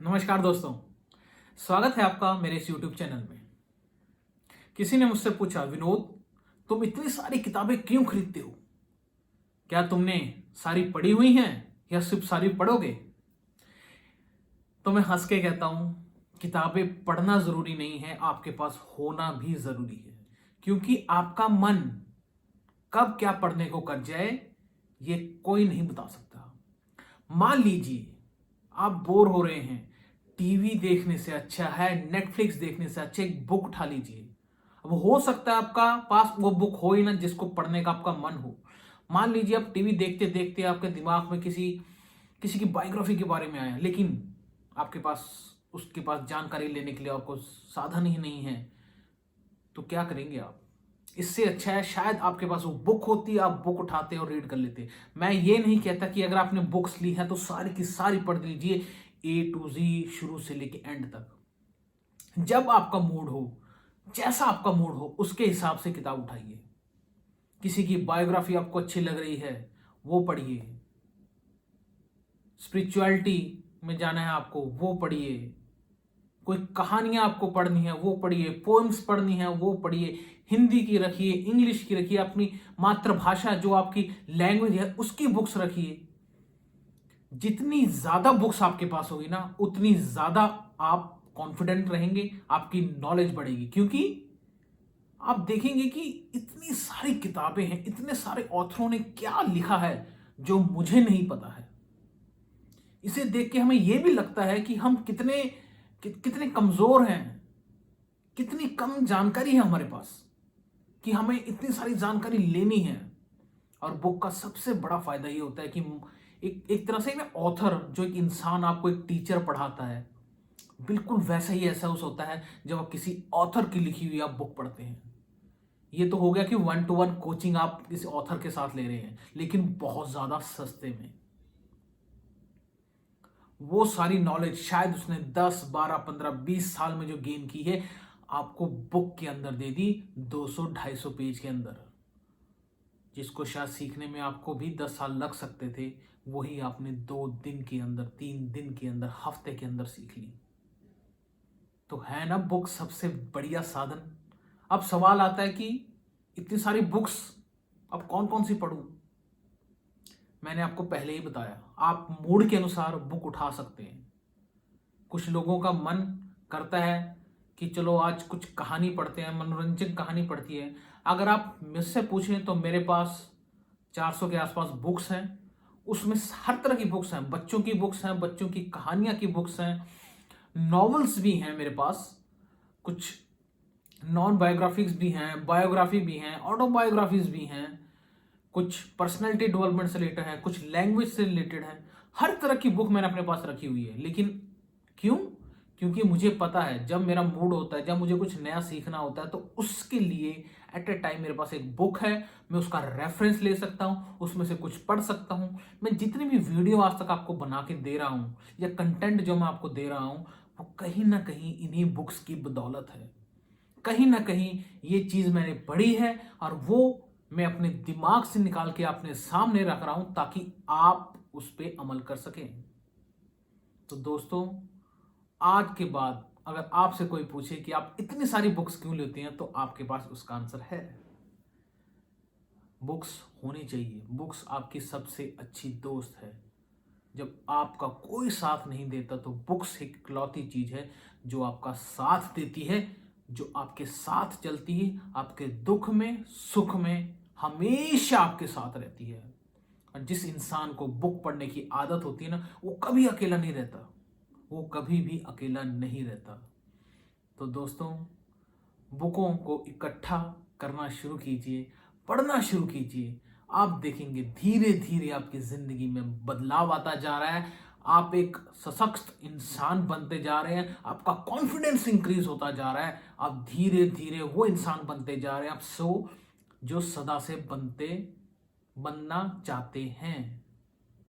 नमस्कार दोस्तों, स्वागत है आपका मेरे इस YouTube चैनल में। किसी ने मुझसे पूछा, विनोद तुम इतनी सारी किताबें क्यों खरीदते हो? क्या तुमने सारी पढ़ी हुई हैं या सिर्फ सारी पढ़ोगे? तो मैं हंस के कहता हूं, किताबें पढ़ना जरूरी नहीं है, आपके पास होना भी जरूरी है। क्योंकि आपका मन कब क्या पढ़ने को कर जाए ये कोई नहीं बता सकता। मान लीजिए आप बोर हो रहे हैं, टीवी देखने से अच्छा है, नेटफ्लिक्स देखने से अच्छा एक बुक उठा लीजिए। अब हो सकता है आपका पास वो बुक हो ही ना जिसको पढ़ने का आपका मन हो। मान लीजिए आप टीवी देखते देखते आपके दिमाग में किसी किसी की बायोग्राफी के बारे में आया, लेकिन आपके पास उसके पास जानकारी लेने के लिए आपको साधन ही नहीं है, तो क्या करेंगे आप? इससे अच्छा है शायद आपके पास वो बुक होती, आप बुक उठाते और रीड कर लेते। मैं ये नहीं कहता कि अगर आपने बुक्स ली है तो सारी की सारी पढ़ लीजिए, A to Z, शुरू से लेके एंड तक। जब आपका मूड हो, जैसा आपका मूड हो उसके हिसाब से किताब उठाइए। किसी की बायोग्राफी आपको अच्छी लग रही है वो पढ़िए, स्पिरिचुअलिटी में जाना है आपको वो पढ़िए, कोई कहानियां आपको पढ़नी है वो पढ़िए, पोएम्स पढ़नी है वो पढ़िए, हिंदी की रखिए, इंग्लिश की रखिए, अपनी मातृभाषा जो आपकी लैंग्वेज है उसकी बुक्स रखिए। जितनी ज्यादा बुक्स आपके पास होगी ना उतनी ज्यादा आप कॉन्फिडेंट रहेंगे, आपकी नॉलेज बढ़ेगी। क्योंकि आप देखेंगे कि इतनी सारी किताबें हैं, इतने सारे ऑथरों ने क्या लिखा है जो मुझे नहीं पता है। इसे देख के हमें यह भी लगता है कि हम कितने कमजोर हैं, कितनी कम जानकारी है हमारे पास कि हमें इतनी सारी जानकारी लेनी है। और बुक का सबसे बड़ा फायदा ये होता है कि एक तरह से ना ऑथर, जो एक इंसान आपको एक टीचर पढ़ाता है, बिल्कुल वैसा ही एहसास होता है जब आप किसी ऑथर की लिखी हुई आप बुक पढ़ते हैं। ये तो हो गया कि 1-to-1 कोचिंग आप किसी ऑथर के साथ ले रहे हैं, लेकिन बहुत ज्यादा सस्ते में। वो सारी नॉलेज शायद उसने 10, 12, 15, 20 साल में जो गेन की है, आपको बुक के अंदर दे दी 200-250 पेज के अंदर। जिसको शायद सीखने में आपको भी 10 साल लग सकते थे, वही आपने 2 दिन के अंदर, 3 दिन के अंदर, हफ्ते के अंदर सीख ली। तो है ना बुक सबसे बढ़िया साधन। अब सवाल आता है कि इतनी सारी बुक्स अब कौन कौन सी पढूं? मैंने आपको पहले ही बताया, आप मूड के अनुसार बुक उठा सकते हैं। कुछ लोगों का मन करता है कि चलो आज कुछ कहानी पढ़ते हैं, मनोरंजक कहानी पढ़ती है। अगर आप मुझसे पूछें तो मेरे पास 400 के आसपास बुक्स हैं। उसमें हर तरह की बुक्स हैं, बच्चों की बुक्स हैं, बच्चों की कहानियां की बुक्स हैं, नॉवेल्स भी हैं मेरे पास, कुछ नॉन बायोग्राफिक्स भी हैं, बायोग्राफी भी हैं, ऑटोबायोग्राफीज भी हैं, कुछ पर्सनैलिटी डेवलपमेंट से रिलेटेड है, कुछ लैंग्वेज से रिलेटेड है। हर तरह की बुक मैंने अपने पास रखी हुई है। लेकिन क्यों? क्योंकि मुझे पता है जब मेरा मूड होता है, जब मुझे कुछ नया सीखना होता है, तो उसके लिए एट ए टाइम मेरे पास एक बुक है, मैं उसका रेफरेंस ले सकता हूं, उसमें से कुछ पढ़ सकता हूं। मैं जितनी भी वीडियो आज तक आपको बना के दे रहा हूं या कंटेंट जो मैं आपको दे रहा हूं, वो कहीं ना कहीं इन्हीं बुक्स की बदौलत है। कहीं ना कहीं ये चीज मैंने पढ़ी है और वो मैं अपने दिमाग से निकाल के अपने सामने रख रहा हूं ताकि आप उस पर अमल कर सकें। तो दोस्तों, आज के बाद अगर आपसे कोई पूछे कि आप इतनी सारी बुक्स क्यों लेते हैं, तो आपके पास उसका आंसर है, बुक्स होनी चाहिए। बुक्स आपकी सबसे अच्छी दोस्त है। जब आपका कोई साथ नहीं देता तो बुक्स एक इकलौती चीज है जो आपका साथ देती है, जो आपके साथ चलती है, आपके दुख में, सुख में हमेशा आपके साथ रहती है। और जिस इंसान को बुक पढ़ने की आदत होती है ना, वो कभी अकेला नहीं रहता, वो कभी भी अकेला नहीं रहता। तो दोस्तों, बुकों को इकट्ठा करना शुरू कीजिए, पढ़ना शुरू कीजिए। आप देखेंगे धीरे धीरे आपकी जिंदगी में बदलाव आता जा रहा है, आप एक सशक्त इंसान बनते जा रहे हैं, आपका कॉन्फिडेंस इंक्रीज होता जा रहा है, आप धीरे धीरे वो इंसान बनते जा रहे हैं आप जो सदा से बनना चाहते हैं।